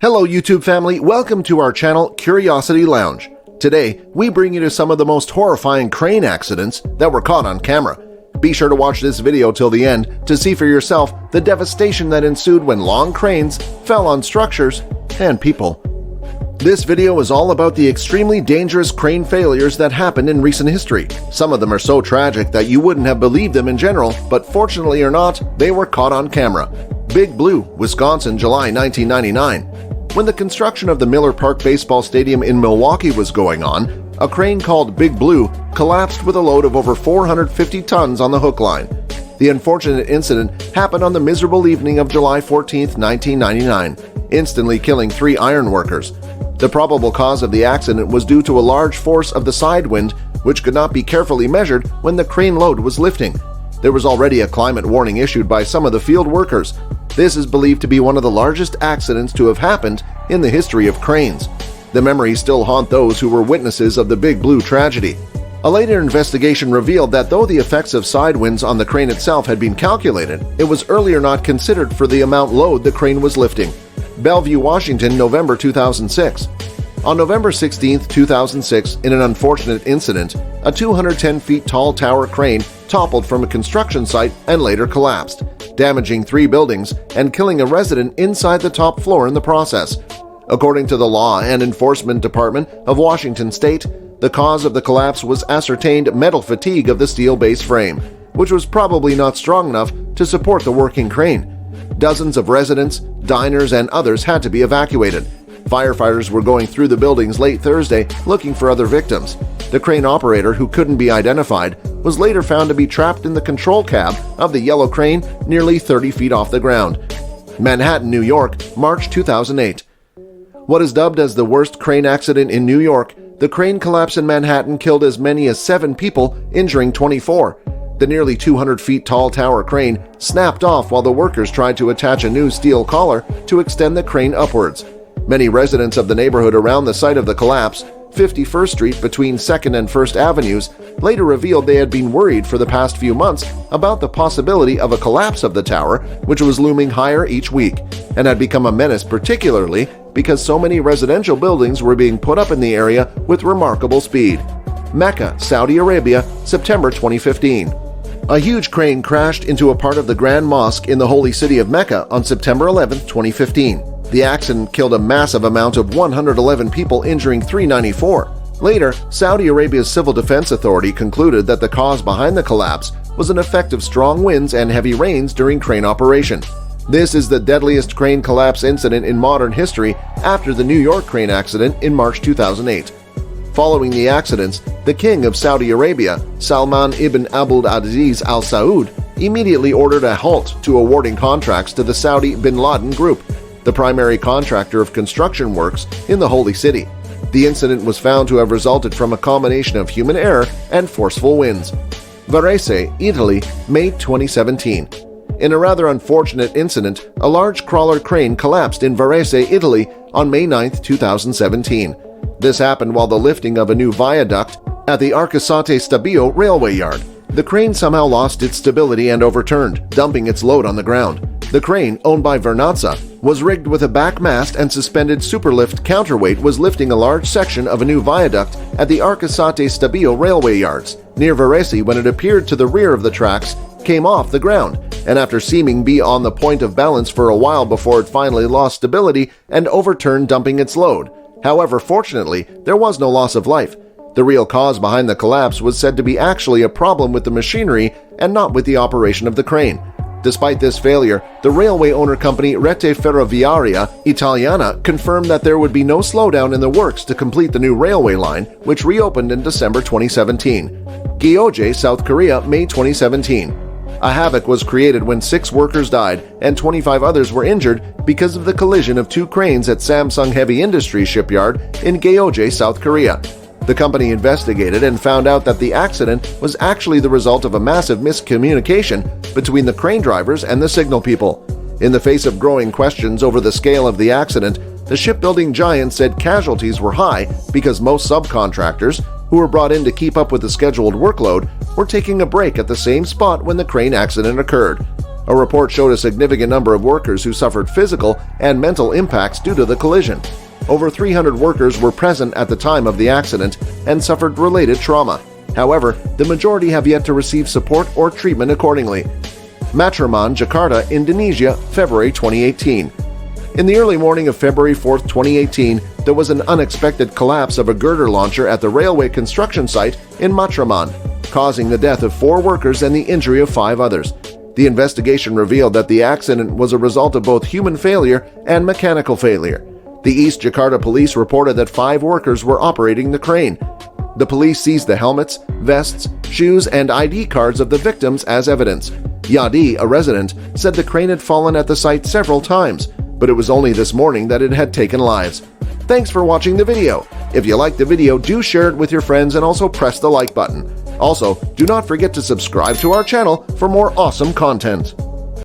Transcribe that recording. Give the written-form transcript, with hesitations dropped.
Hello YouTube family, welcome to our channel Curiosity Lounge. Today, we bring you to some of the most horrifying crane accidents that were caught on camera. Be sure to watch this video till the end to see for yourself the devastation that ensued when long cranes fell on structures and people. This video is all about the extremely dangerous crane failures that happened in recent history. Some of them are so tragic that you wouldn't have believed them in general, but fortunately or not, they were caught on camera. Big Blue, Wisconsin, July 1999. When the construction of the Miller Park Baseball Stadium in Milwaukee was going on, a crane called Big Blue collapsed with a load of over 450 tons on the hook line. The unfortunate incident happened on the miserable evening of July 14, 1999, instantly killing 3 iron workers. The probable cause of the accident was due to a large force of the side wind, which could not be carefully measured when the crane load was lifting. There was already a climate warning issued by some of the field workers. This is believed to be one of the largest accidents to have happened in the history of cranes. The memories still haunt those who were witnesses of the Big Blue tragedy. A later investigation revealed that though the effects of side winds on the crane itself had been calculated, it was earlier not considered for the amount load the crane was lifting. Bellevue, Washington, November 2006. On November 16, 2006, in an unfortunate incident, a 210 feet tall tower crane toppled from a construction site and later collapsed, damaging 3 buildings and killing a resident inside the top floor in the process. According to the Law and Enforcement Department of Washington State, the cause of the collapse was ascertained metal fatigue of the steel base frame, which was probably not strong enough to support the working crane. Dozens of residents, diners, and others had to be evacuated. Firefighters were going through the buildings late Thursday looking for other victims. The crane operator, who couldn't be identified, was later found to be trapped in the control cab of the yellow crane nearly 30 feet off the ground. Manhattan, New York, March 2008. What is dubbed as the worst crane accident in New York, the crane collapse in Manhattan killed as many as 7 people, injuring 24. The nearly 200 feet tall tower crane snapped off while the workers tried to attach a new steel collar to extend the crane upwards. Many residents of the neighborhood around the site of the collapse, 51st Street between 2nd and 1st Avenues, later revealed they had been worried for the past few months about the possibility of a collapse of the tower, which was looming higher each week, and had become a menace particularly because so many residential buildings were being put up in the area with remarkable speed. Mecca, Saudi Arabia, September 2015. A huge crane crashed into a part of the Grand Mosque in the holy city of Mecca on September 11, 2015. The accident killed a massive amount of 111 people, injuring 394. Later, Saudi Arabia's Civil Defense Authority concluded that the cause behind the collapse was an effect of strong winds and heavy rains during crane operation. This is the deadliest crane collapse incident in modern history after the New York crane accident in March 2008. Following the accidents, the King of Saudi Arabia, Salman ibn Abdul Aziz Al Saud, immediately ordered a halt to awarding contracts to the Saudi Bin Laden Group, the primary contractor of construction works in the Holy City. The incident was found to have resulted from a combination of human error and forceful winds. Varese, Italy, May 2017. In a rather unfortunate incident, a large crawler crane collapsed in Varese, Italy on May 9, 2017. This happened while the lifting of a new viaduct at the Arcisate Stabio railway yard. The crane somehow lost its stability and overturned, dumping its load on the ground. The crane, owned by Vernazza, was rigged with a back mast and suspended superlift counterweight was lifting a large section of a new viaduct at the Arcisate Stabio railway yards, near Varese, when it appeared to the rear of the tracks, came off the ground, and after seeming be on the point of balance for a while before it finally lost stability and overturned, dumping its load. However, fortunately, there was no loss of life. The real cause behind the collapse was said to be actually a problem with the machinery and not with the operation of the crane. Despite this failure, the railway owner company Rete Ferroviaria Italiana confirmed that there would be no slowdown in the works to complete the new railway line, which reopened in December 2017. Gyeonggi, South Korea, May 2017. A havoc was created when 6 workers died and 25 others were injured because of the collision of 2 cranes at Samsung Heavy Industries shipyard in Gyeonggi, South Korea. The company investigated and found out that the accident was actually the result of a massive miscommunication between the crane drivers and the signal people. In the face of growing questions over the scale of the accident, the shipbuilding giant said casualties were high because most subcontractors, who were brought in to keep up with the scheduled workload, were taking a break at the same spot when the crane accident occurred. A report showed a significant number of workers who suffered physical and mental impacts due to the collision. Over 300 workers were present at the time of the accident and suffered related trauma. However, the majority have yet to receive support or treatment accordingly. Matraman, Jakarta, Indonesia, February 2018. In the early morning of February 4, 2018, there was an unexpected collapse of a girder launcher at the railway construction site in Matraman, causing the death of 4 workers and the injury of 5 others. The investigation revealed that the accident was a result of both human failure and mechanical failure. The East Jakarta police reported that 5 workers were operating the crane. The police seized the helmets, vests, shoes, and ID cards of the victims as evidence. Yadi, a resident, said the crane had fallen at the site several times, but it was only this morning that it had taken lives. Thanks for watching the video. If you liked the video, do share it with your friends and also press the like button. Also, do not forget to subscribe to our channel for more awesome content.